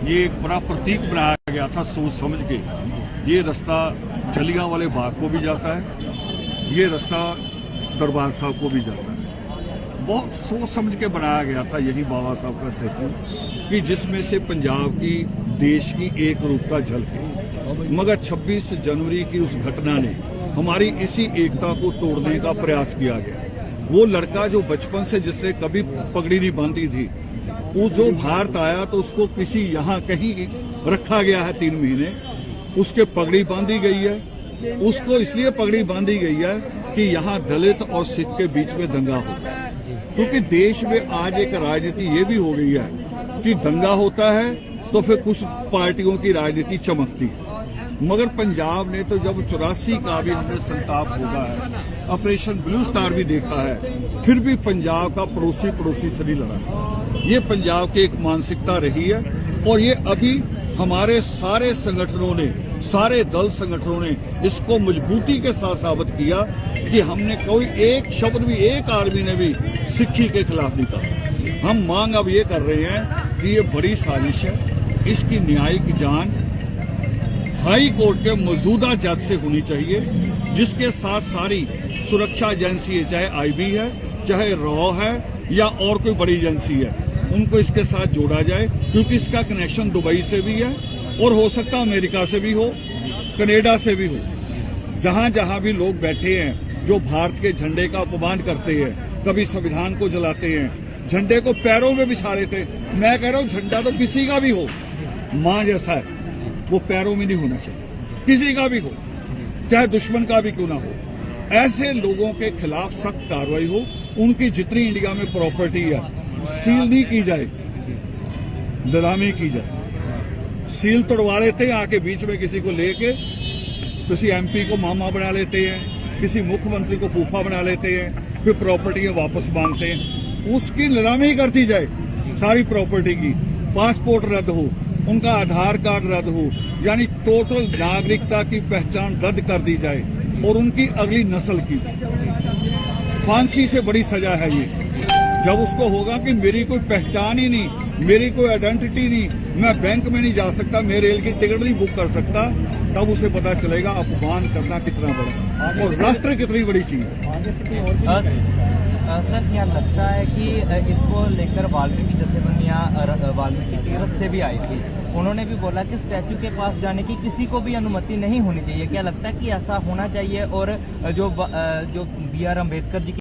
ये एक बड़ा प्रतीक बनाया गया था सोच समझ के। ये रास्ता जलियांवाले बाग को भी जाता है, ये रास्ता दरबार साहब को भी जाता है। बहुत सोच समझ के बनाया गया था यही बाबा साहब का स्टैच्यू कि जिसमें से पंजाब की, देश की एक रूपता झलके। मगर 26 जनवरी की उस घटना ने हमारी इसी एकता को तोड़ने का प्रयास किया गया। वो लड़का जो बचपन से जिसने कभी पगड़ी नहीं बांधी थी, वो जो भारत आया तो उसको किसी यहाँ कहीं रखा गया है 3 महीने, उसके पगड़ी बांधी गई है। उसको इसलिए पगड़ी बांधी गई है कि यहाँ दलित और सिख के बीच में दंगा हो, क्योंकि देश में आज एक राजनीति ये भी हो गई है कि दंगा होता है तो फिर कुछ पार्टियों की राजनीति चमकती है। मगर पंजाब ने तो जब 84 का भी हमने संताप भोगा है, ऑपरेशन ब्लू स्टार भी देखा है, फिर भी पंजाब का पड़ोसी से नहीं लड़ा। ये पंजाब की एक मानसिकता रही है और ये अभी हमारे सारे संगठनों ने, सारे दल संगठनों ने इसको मजबूती के साथ साबित किया कि हमने कोई एक शब्द भी, एक आदमी ने भी सिक्खी के खिलाफ नहीं कहा। हम मांग अब ये कर रहे हैं कि ये बड़ी साजिश है, इसकी न्यायिक जांच हाई कोर्ट के मौजूदा जज से होनी चाहिए, जिसके साथ सारी सुरक्षा एजेंसी है, चाहे आईबी है, चाहे रॉ है या और कोई बड़ी एजेंसी है, उनको इसके साथ जोड़ा जाए, क्योंकि इसका कनेक्शन दुबई से भी है और हो सकता अमेरिका से भी हो, कनाडा से भी हो। जहां जहां भी लोग बैठे हैं जो भारत के झंडे का अपमान करते हैं, कभी संविधान को जलाते हैं, झंडे को पैरों में बिछा लेते हैं। मैं कह रहा हूं झंडा तो किसी का भी हो, मां जैसा है, वो पैरों में नहीं होना चाहिए, किसी का भी हो, चाहे दुश्मन का भी क्यों ना हो। ऐसे लोगों के खिलाफ सख्त कार्रवाई हो। उनकी जितनी इंडिया में प्रॉपर्टी है सील नहीं की जाए, नीलामी की जाए। सील तोड़वा लेते हैं, आके बीच में किसी को लेके किसी एमपी को मामा बना लेते हैं, किसी मुख्यमंत्री को फूफा बना लेते हैं, फिर प्रॉपर्टियां वापस मांगते हैं। उसकी नीलामी करती जाए सारी प्रॉपर्टी की, पासपोर्ट रद्द हो, उनका आधार कार्ड रद्द हो, यानी टोटल नागरिकता की पहचान रद्द कर दी जाए और उनकी अगली नस्ल की फांसी से बड़ी सजा है ये। जब उसको होगा कि मेरी कोई पहचान ही नहीं, मेरी कोई आइडेंटिटी नहीं, मैं बैंक में नहीं जा सकता, मैं रेल की टिकट नहीं बुक कर सकता, तब उसे पता चलेगा अपमान करना कितना बड़ा और राष्ट्र कितनी बड़ी चीज है। सर, क्या लगता है कि इसको लेकर वाल्मीकि जत्थेबंदियां वाल्मीकि तीर्थ से भी आई थी, उन्होंने भी बोला कि स्टैच्यू के पास जाने की किसी को भी अनुमति नहीं होनी चाहिए। क्या लगता है कि ऐसा होना चाहिए और जो बी आर अम्बेडकर जी